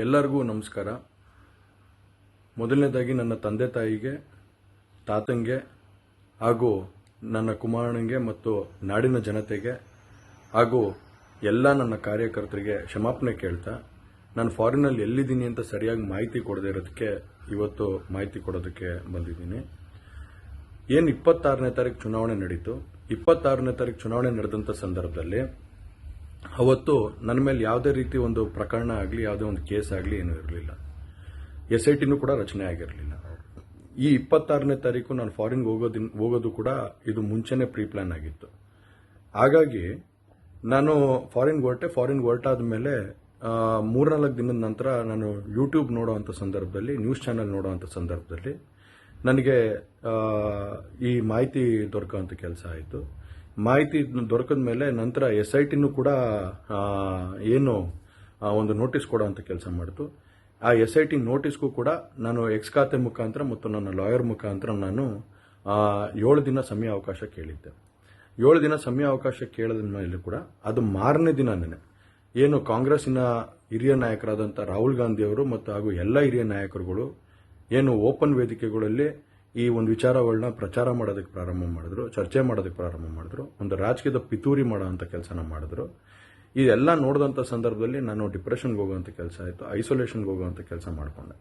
ಎಲ್ಲರಿಗೂ ನಮಸ್ಕಾರ. ಮೊದಲನೇದಾಗಿ ನನ್ನ ತಂದೆ ತಾಯಿಗೆ, ತಾತಂಗೆ ಹಾಗೂ ನನ್ನ ಕುಮಾರನಿಗೆ ಮತ್ತು ನಾಡಿನ ಜನತೆಗೆ ಹಾಗೂ ಎಲ್ಲ ನನ್ನ ಕಾರ್ಯಕರ್ತರಿಗೆ ಕ್ಷಮಾಪಣೆ ಕೇಳ್ತಾ, ನಾನು ಫಾರಿನಲ್ಲಿ ಎಲ್ಲಿದ್ದೀನಿ ಅಂತ ಸರಿಯಾಗಿ ಮಾಹಿತಿ ಕೊಡದೇ ಇರೋದಕ್ಕೆ ಇವತ್ತು ಮಾಹಿತಿ ಕೊಡೋದಕ್ಕೆ ಬಂದಿದ್ದೀನಿ. ಏನು 26ನೇ ತಾರೀಕು ಚುನಾವಣೆ ನಡೀತು. 26ನೇ ತಾರೀಕು ಚುನಾವಣೆ ನಡೆದಂಥ ಸಂದರ್ಭದಲ್ಲಿ ಅವತ್ತು ನನ್ನ ಮೇಲೆ ಯಾವುದೇ ರೀತಿ ಒಂದು ಪ್ರಕರಣ ಆಗಲಿ, ಯಾವುದೇ ಒಂದು ಕೇಸ್ ಆಗಲಿ ಏನೂ ಇರಲಿಲ್ಲ. SITನೂ ಕೂಡ ರಚನೆ ಆಗಿರಲಿಲ್ಲ. ಈ 26ನೇ ತಾರೀಕು ನಾನು ಫಾರಿನ್ಗೆ ಹೋಗೋದು ಕೂಡ ಇದು ಮುಂಚೆನೇ ಪ್ರೀ ಪ್ಲಾನ್ ಆಗಿತ್ತು. ಹಾಗಾಗಿ ನಾನು ಫಾರಿನ್ಗೆ ಹೊರಟಾದ ಮೇಲೆ 3-4 ದಿನದ ನಂತರ ನಾನು ಯೂಟ್ಯೂಬ್ ನೋಡೋವಂಥ ಸಂದರ್ಭದಲ್ಲಿ, ನ್ಯೂಸ್ ಚಾನೆಲ್ ನೋಡೋವಂಥ ಸಂದರ್ಭದಲ್ಲಿ ನನಗೆ ಈ ಮಾಹಿತಿ ದೊರಕುವಂಥ ಕೆಲಸ ಆಯಿತು. ಮಾಹಿತಿ ದೊರಕಿದ ಮೇಲೆ ನಂತರ SITನೂ ಕೂಡ ಏನು ಒಂದು ನೋಟಿಸ್ ಕೊಡೋವಂಥ ಕೆಲಸ ಮಾಡಿತು. ಆ SIT ನೋಟಿಸ್ಗೂ ಕೂಡ ನಾನು ಎಕ್ಸ್ ಖಾತೆ ಮುಖಾಂತರ ಮತ್ತು ನನ್ನ ಲಾಯರ್ ಮುಖಾಂತರ ನಾನು 7 ದಿನ ಸಮಯ ಅವಕಾಶ ಕೇಳಿದ್ದೆ. 7 ದಿನ ಸಮಯ ಅವಕಾಶ ಕೇಳಿದ ಮೇಲೆ ಕೂಡ ಅದು ಮಾರನೇ ದಿನನೇ ಏನು ಕಾಂಗ್ರೆಸ್ಸಿನ ಹಿರಿಯ ನಾಯಕರಾದಂಥ ರಾಹುಲ್ ಗಾಂಧಿ ಅವರು ಮತ್ತು ಹಾಗೂ ಎಲ್ಲ ಹಿರಿಯ ನಾಯಕರುಗಳು ಏನು ಓಪನ್ ವೇದಿಕೆಗಳಲ್ಲಿ ಈ ಒಂದು ವಿಚಾರಗಳನ್ನ ಪ್ರಚಾರ ಮಾಡೋದಕ್ಕೆ ಪ್ರಾರಂಭ ಮಾಡಿದ್ರು, ಚರ್ಚೆ ಮಾಡೋದಕ್ಕೆ ಪ್ರಾರಂಭ ಮಾಡಿದ್ರು, ಒಂದು ರಾಜಕೀಯದ ಪಿತೂರಿ ಮಾಡೋವಂಥ ಕೆಲಸನ ಮಾಡಿದ್ರು. ಇದೆಲ್ಲ ನೋಡಿದಂಥ ಸಂದರ್ಭದಲ್ಲಿ ನಾನು ಡಿಪ್ರೆಷನ್ಗೆ ಹೋಗುವಂಥ ಕೆಲಸ ಆಯಿತು, ಐಸೋಲೇಷನ್ಗೆ ಹೋಗುವಂಥ ಕೆಲಸ ಮಾಡಿಕೊಂಡೆ.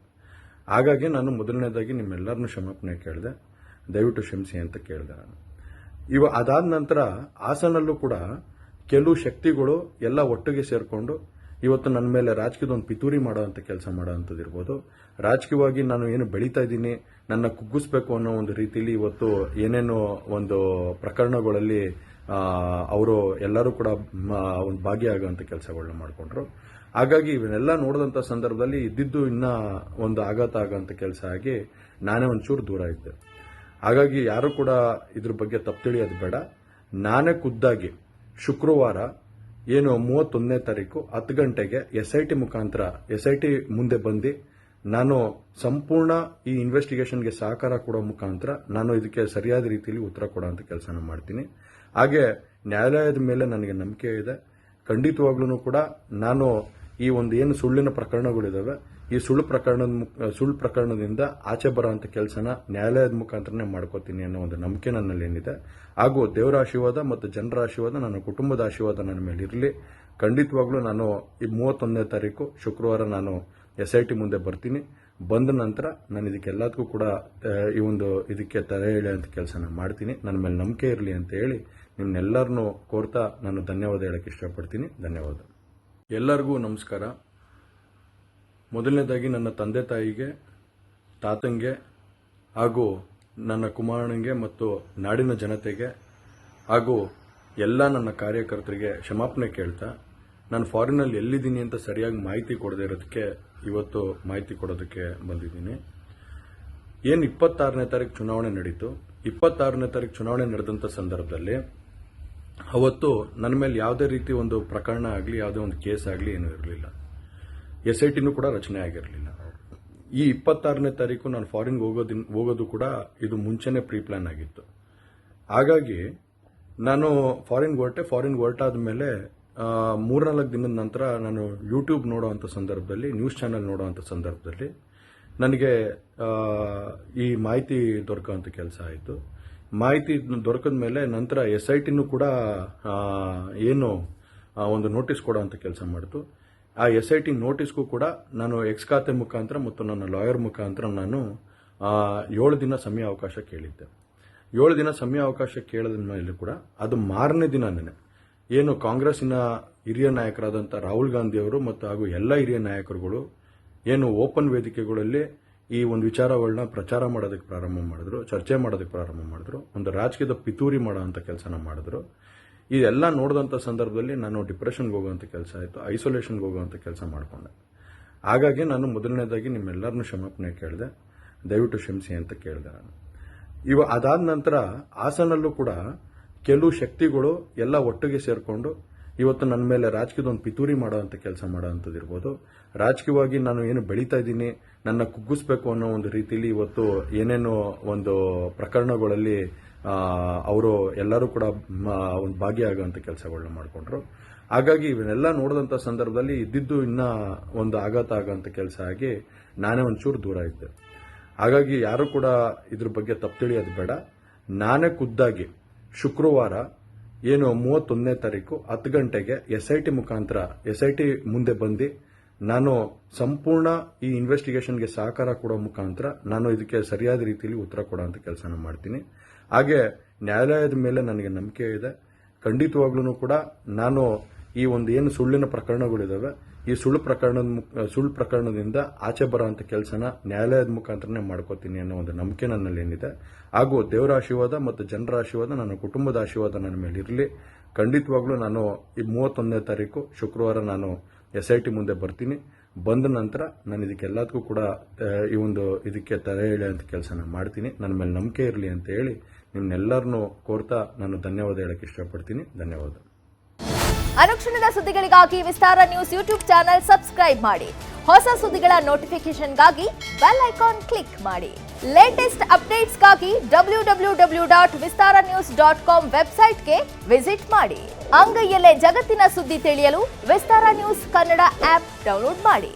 ಹಾಗಾಗಿ ನಾನು ಮೊದಲನೇದಾಗಿ ನಿಮ್ಮೆಲ್ಲರನ್ನೂ ಕ್ಷಮಾಪಣೆ ಕೇಳಿದೆ, ದಯವಿಟ್ಟು ಕ್ಷಮಿಸಿ ಅಂತ ಕೇಳಿದೆ ನಾನು. ಅದಾದ ನಂತರ ಹಾಸನಲ್ಲೂ ಕೂಡ ಕೆಲವು ಶಕ್ತಿಗಳು ಎಲ್ಲ ಒಟ್ಟಿಗೆ ಸೇರಿಕೊಂಡು ಇವತ್ತು ನನ್ನ ಮೇಲೆ ರಾಜಕೀಯದ ಒಂದು ಪಿತೂರಿ ಮಾಡೋವಂಥ ಕೆಲಸ ಮಾಡೋವಂಥದ್ದು ಇರ್ಬೋದು. ರಾಜಕೀಯವಾಗಿ ನಾನು ಏನು ಬೆಳೀತಾ ಇದ್ದೀನಿ, ನನ್ನ ಕುಗ್ಗಿಸ್ಬೇಕು ಅನ್ನೋ ಒಂದು ರೀತಿಯಲ್ಲಿ ಇವತ್ತು ಏನೇನೋ ಒಂದು ಪ್ರಕರಣಗಳಲ್ಲಿ ಅವರು ಎಲ್ಲರೂ ಕೂಡ ಒಂದು ಭಾಗಿಯಾಗುವಂಥ ಕೆಲಸಗಳನ್ನ ಮಾಡಿಕೊಂಡ್ರು. ಹಾಗಾಗಿ ಇವನ್ನೆಲ್ಲ ನೋಡಿದಂಥ ಸಂದರ್ಭದಲ್ಲಿ ಇದ್ದಿದ್ದು ಇನ್ನೂ ಒಂದು ಆಘಾತ ಆಗೋಂಥ ಕೆಲಸ ಆಗಿ ನಾನೇ ಒಂಚೂರು ದೂರ ಇದ್ದೆ. ಹಾಗಾಗಿ ಯಾರು ಕೂಡ ಇದ್ರ ಬಗ್ಗೆ ತಪ್ಪು ತಿಳಿಯೋದು ಬೇಡ. ನಾನೇ ಖುದ್ದಾಗಿ ಶುಕ್ರವಾರ ಏನು 31ನೇ ತಾರೀಕು 10 ಗಂಟೆಗೆ SIT ಮುಂದೆ ಬಂದು ನಾನು ಸಂಪೂರ್ಣ ಈ ಇನ್ವೆಸ್ಟಿಗೇಷನ್ಗೆ ಸಹಕಾರ ಕೊಡೋ ಮುಖಾಂತರ ನಾನು ಇದಕ್ಕೆ ಸರಿಯಾದ ರೀತಿಯಲ್ಲಿ ಉತ್ತರ ಕೊಡೋಂಥ ಕೆಲಸನ ಮಾಡ್ತೀನಿ. ಹಾಗೆ ನ್ಯಾಯಾಲಯದ ಮೇಲೆ ನನಗೆ ನಂಬಿಕೆ ಇದೆ. ಖಂಡಿತವಾಗ್ಲೂ ಕೂಡ ನಾನು ಈ ಒಂದು ಏನು ಸುಳ್ಳಿನ ಪ್ರಕರಣಗಳಿದಾವೆ, ಈ ಸುಳ್ಳು ಪ್ರಕರಣದಿಂದ ಆಚೆ ಬರೋಂಥ ಕೆಲಸನ ನ್ಯಾಯಾಲಯದ ಮುಖಾಂತರನೇ ಮಾಡ್ಕೋತೀನಿ ಅನ್ನೋ ಒಂದು ನಂಬಿಕೆ ನನ್ನಲ್ಲಿ ಏನಿದೆ. ಹಾಗೂ ದೇವರ ಆಶೀರ್ವಾದ ಮತ್ತು ಜನರ ಆಶೀರ್ವಾದ, ನನ್ನ ಕುಟುಂಬದ ಆಶೀರ್ವಾದ ನನ್ನ ಮೇಲೆ ಇರಲಿ. ಖಂಡಿತವಾಗ್ಲೂ ನಾನು ಈ 31ನೇ ತಾರೀಕು ಶುಕ್ರವಾರ ನಾನು SIT ಮುಂದೆ ಬರ್ತೀನಿ. ಬಂದ ನಂತರ ನಾನು ಇದಕ್ಕೆಲ್ಲದಕ್ಕೂ ಕೂಡ ಇದಕ್ಕೆ ತಲೆ ಎಳೆಯುವಂಥ ಕೆಲಸನ ಮಾಡ್ತೀನಿ. ನನ್ನ ಮೇಲೆ ನಂಬಿಕೆ ಇರಲಿ ಅಂತ ಹೇಳಿ ನಿಮ್ನೆಲ್ಲರನ್ನೂ ಕೋರ್ತಾ ನಾನು ಧನ್ಯವಾದ ಹೇಳಕ್ಕೆ ಇಷ್ಟಪಡ್ತೀನಿ. ಧನ್ಯವಾದ. ಎಲ್ಲರಿಗೂ ನಮಸ್ಕಾರ. ಮೊದಲನೇದಾಗಿ ನನ್ನ ತಂದೆ ತಾಯಿಗೆ, ತಾತಂಗೆ ಹಾಗೂ ನನ್ನ ಕುಮಾರನಿಗೆ ಮತ್ತು ನಾಡಿನ ಜನತೆಗೆ ಹಾಗೂ ಎಲ್ಲ ನನ್ನ ಕಾರ್ಯಕರ್ತರಿಗೆ ಕ್ಷಮಾಪಣೆ ಕೇಳ್ತಾ, ನಾನು ಫಾರಿನಲ್ಲಿ ಎಲ್ಲಿದ್ದೀನಿ ಅಂತ ಸರಿಯಾಗಿ ಮಾಹಿತಿ ಕೊಡದೇ ಇರೋದಕ್ಕೆ ಇವತ್ತು ಮಾಹಿತಿ ಕೊಡೋದಕ್ಕೆ ಬಂದಿದ್ದೀನಿ. ಏನು 26ನೇ ತಾರೀಕು ಚುನಾವಣೆ ನಡೀತು. 26ನೇ ತಾರೀಕು ಚುನಾವಣೆ ನಡೆದಂಥ ಸಂದರ್ಭದಲ್ಲಿ ಅವತ್ತು ನನ್ನ ಮೇಲೆ ಯಾವುದೇ ರೀತಿ ಒಂದು ಪ್ರಕರಣ ಆಗಲಿ, ಯಾವುದೇ ಒಂದು ಕೇಸ್ ಆಗಲಿ ಏನೂ ಇರಲಿಲ್ಲ. SITನೂ ಕೂಡ ರಚನೆ ಆಗಿರಲಿಲ್ಲ. ಈ 26ನೇ ತಾರೀಕು ನಾನು ಫಾರಿನ್ಗೆ ಹೋಗೋದು ಕೂಡ ಇದು ಮುಂಚೆನೇ ಪ್ರೀ ಪ್ಲಾನ್ ಆಗಿತ್ತು. ಹಾಗಾಗಿ ನಾನು ಫಾರಿನ್ಗೆ ಹೊರಟಾದ ಮೇಲೆ 3-4 ದಿನದ ನಂತರ ನಾನು ಯೂಟ್ಯೂಬ್ ನೋಡೋವಂಥ ಸಂದರ್ಭದಲ್ಲಿ, ನ್ಯೂಸ್ ಚಾನೆಲ್ ನೋಡೋವಂಥ ಸಂದರ್ಭದಲ್ಲಿ ನನಗೆ ಈ ಮಾಹಿತಿ ದೊರಕುವಂಥ ಕೆಲಸ ಆಯಿತು. ಮಾಹಿತಿ ದೊರಕಿದ ಮೇಲೆ ನಂತರ SITನೂ ಕೂಡ ಏನು ಒಂದು ನೋಟಿಸ್ ಕೊಡೋವಂಥ ಕೆಲಸ ಮಾಡಿತು. ಆ SIT ನೋಟಿಸ್ಗೂ ಕೂಡ ನಾನು ಎಕ್ಸ್ ಖಾತೆ ಮುಖಾಂತರ ಮತ್ತು ನನ್ನ ಲಾಯರ್ ಮುಖಾಂತರ ನಾನು 7 ದಿನ ಸಮಯ ಅವಕಾಶ ಕೇಳಿದ್ದೆ. 7 ದಿನ ಸಮಯ ಅವಕಾಶ ಕೇಳಿದ ಮೇಲೆ ಕೂಡ ಅದು ಮಾರನೇ ದಿನನೇ ಏನು ಕಾಂಗ್ರೆಸ್ಸಿನ ಹಿರಿಯ ನಾಯಕರಾದಂಥ ರಾಹುಲ್ ಗಾಂಧಿ ಅವರು ಮತ್ತು ಹಾಗೂ ಎಲ್ಲ ಹಿರಿಯ ನಾಯಕರುಗಳು ಏನು ಓಪನ್ ವೇದಿಕೆಗಳಲ್ಲಿ ಈ ಒಂದು ವಿಚಾರಗಳನ್ನ ಪ್ರಚಾರ ಮಾಡೋದಕ್ಕೆ ಪ್ರಾರಂಭ ಮಾಡಿದ್ರು, ಚರ್ಚೆ ಮಾಡೋದಕ್ಕೆ ಪ್ರಾರಂಭ ಮಾಡಿದ್ರು, ಒಂದು ರಾಜಕೀಯದ ಪಿತೂರಿ ಮಾಡೋವಂಥ ಕೆಲಸನ ಮಾಡಿದ್ರು. ಇದೆಲ್ಲ ನೋಡಿದಂಥ ಸಂದರ್ಭದಲ್ಲಿ ನಾನು ಡಿಪ್ರೆಷನ್ಗೆ ಹೋಗುವಂಥ ಕೆಲಸ ಆಯಿತು, ಐಸೋಲೇಷನ್ಗೆ ಹೋಗುವಂಥ ಕೆಲಸ ಮಾಡಿಕೊಂಡೆ. ಹಾಗಾಗಿ ನಾನು ಮೊದಲನೇದಾಗಿ ನಿಮ್ಮೆಲ್ಲರನ್ನೂ ಕ್ಷಮಾಪಣೆ ಕೇಳಿದೆ, ದಯವಿಟ್ಟು ಕ್ಷಮಿಸಿ ಅಂತ ಕೇಳಿದೆ ನಾನು. ಅದಾದ ನಂತರ ಹಾಸನಲ್ಲೂ ಕೂಡ ಕೆಲವು ಶಕ್ತಿಗಳು ಎಲ್ಲ ಒಟ್ಟಿಗೆ ಸೇರಿಕೊಂಡು ಇವತ್ತು ನನ್ನ ಮೇಲೆ ರಾಜಕೀಯದ ಒಂದು ಪಿತೂರಿ ಮಾಡೋವಂಥ ಕೆಲಸ ಮಾಡೋವಂಥದ್ದು ಇರ್ಬೋದು. ರಾಜಕೀಯವಾಗಿ ನಾನು ಏನು ಬೆಳೀತಾ ಇದ್ದೀನಿ, ನನ್ನ ಕುಗ್ಗಿಸ್ಬೇಕು ಅನ್ನೋ ಒಂದು ರೀತಿಯಲ್ಲಿ ಇವತ್ತು ಏನೇನೋ ಒಂದು ಪ್ರಕರಣಗಳಲ್ಲಿ ಅವರು ಎಲ್ಲರೂ ಕೂಡ ಒಂದು ಭಾಗಿಯಾಗುವಂಥ ಕೆಲಸಗಳನ್ನ ಮಾಡಿಕೊಂಡ್ರು. ಹಾಗಾಗಿ ಇವನ್ನೆಲ್ಲ ನೋಡಿದಂಥ ಸಂದರ್ಭದಲ್ಲಿ ಇದ್ದಿದ್ದು ಇನ್ನ ಒಂದು ಆಘಾತ ಆಗೋಂಥ ಕೆಲಸ ಆಗಿ ನಾನೇ ಒಂಚೂರು ದೂರ ಇದ್ದೆ. ಹಾಗಾಗಿ ಯಾರು ಕೂಡ ಇದ್ರ ಬಗ್ಗೆ ತಪ್ಪು ತಿಳಿಯೋದು ಬೇಡ. ನಾನೇ ಖುದ್ದಾಗಿ ಶುಕ್ರವಾರ ಏನು 31ನೇ ತಾರೀಕು 10 ಗಂಟೆಗೆ SIT ಮುಖಾಂತರ SIT ಮುಂದೆ ಬಂದು ನಾನು ಸಂಪೂರ್ಣ ಈ ಇನ್ವೆಸ್ಟಿಗೇಷನ್ಗೆ ಸಹಕಾರ ಕೊಡೋ ಮುಖಾಂತರ ನಾನು ಇದಕ್ಕೆ ಸರಿಯಾದ ರೀತಿಯಲ್ಲಿ ಉತ್ತರ ಕೊಡೋಂಥ ಕೆಲಸನ ಮಾಡ್ತೀನಿ. ಹಾಗೆ ನ್ಯಾಯಾಲಯದ ಮೇಲೆ ನನಗೆ ನಂಬಿಕೆ ಇದೆ. ಖಂಡಿತವಾಗ್ಲೂ ಕೂಡ ನಾನು ಈ ಒಂದು ಏನು ಸುಳ್ಳಿನ ಪ್ರಕರಣಗಳಿದಾವೆ ಈ ಸುಳ್ಳು ಪ್ರಕರಣದಿಂದ ಆಚೆ ಬರೋಂಥ ಕೆಲಸನ ನ್ಯಾಯಾಲಯದ ಮುಖಾಂತರನೇ ಮಾಡ್ಕೋತೀನಿ ಅನ್ನೋ ಒಂದು ನಂಬಿಕೆ ನನ್ನಲ್ಲಿ ಏನಿದೆ. ಹಾಗೂ ದೇವರ ಆಶೀರ್ವಾದ ಮತ್ತು ಜನರ ಆಶೀರ್ವಾದ, ನನ್ನ ಕುಟುಂಬದ ಆಶೀರ್ವಾದ ನನ್ನ ಮೇಲೆ ಇರಲಿ. ಖಂಡಿತವಾಗ್ಲೂ ನಾನು ಈ 31ನೇ ತಾರೀಕು ಶುಕ್ರವಾರ ನಾನು SIT ಮುಂದೆ ಬರ್ತೀನಿ. ಬಂದ ನಂತರ ನಾನು ಇದಕ್ಕೆಲ್ಲದಕ್ಕೂ ಕೂಡ ಇದಕ್ಕೆ ತಲೆ ಎಳೆಯುವಂಥ ಕೆಲಸನ ಮಾಡ್ತೀನಿ. ನನ್ನ ಮೇಲೆ ನಂಬಿಕೆ ಇರಲಿ ಅಂತ ಹೇಳಿ ನಿಮ್ನೆಲ್ಲರನ್ನೂ ಕೋರ್ತಾ ನಾನು ಧನ್ಯವಾದ ಹೇಳಕ್ಕೆ ಇಷ್ಟಪಡ್ತೀನಿ. ಧನ್ಯವಾದ. ಅನುಕ್ಷಣದ ಸುದ್ದಿಗಳಿಗಾಗಿ ವಿಸ್ತಾರ ನ್ಯೂಸ್ ಯೂಟ್ಯೂಬ್ ಚಾನೆಲ್ ಸಬ್ಸ್ಕ್ರೈಬ್ ಮಾಡಿ. ಹೊಸ ಸುದ್ದಿಗಳ ನೋಟಿಫಿಕೇಶನ್ಗಾಗಿ ಬೆಲ್ ಐಕಾನ್ ಕ್ಲಿಕ್ ಮಾಡಿ. ಲೇಟೆಸ್ಟ್ ಅಪ್ಡೇಟ್ಸ್ಗಾಗಿ www.vistaranews.com ವೆಬ್ಸೈಟ್ಗೆ ವಿಸಿಟ್ ಮಾಡಿ. ಅಂಗೈಯಲ್ಲೇ ಜಗತ್ತಿನ ಸುದ್ದಿ ತಿಳಿಯಲು ವಿಸ್ತಾರ ನ್ಯೂಸ್ ಕನ್ನಡ ಆಪ್ ಡೌನ್ಲೋಡ್ ಮಾಡಿ.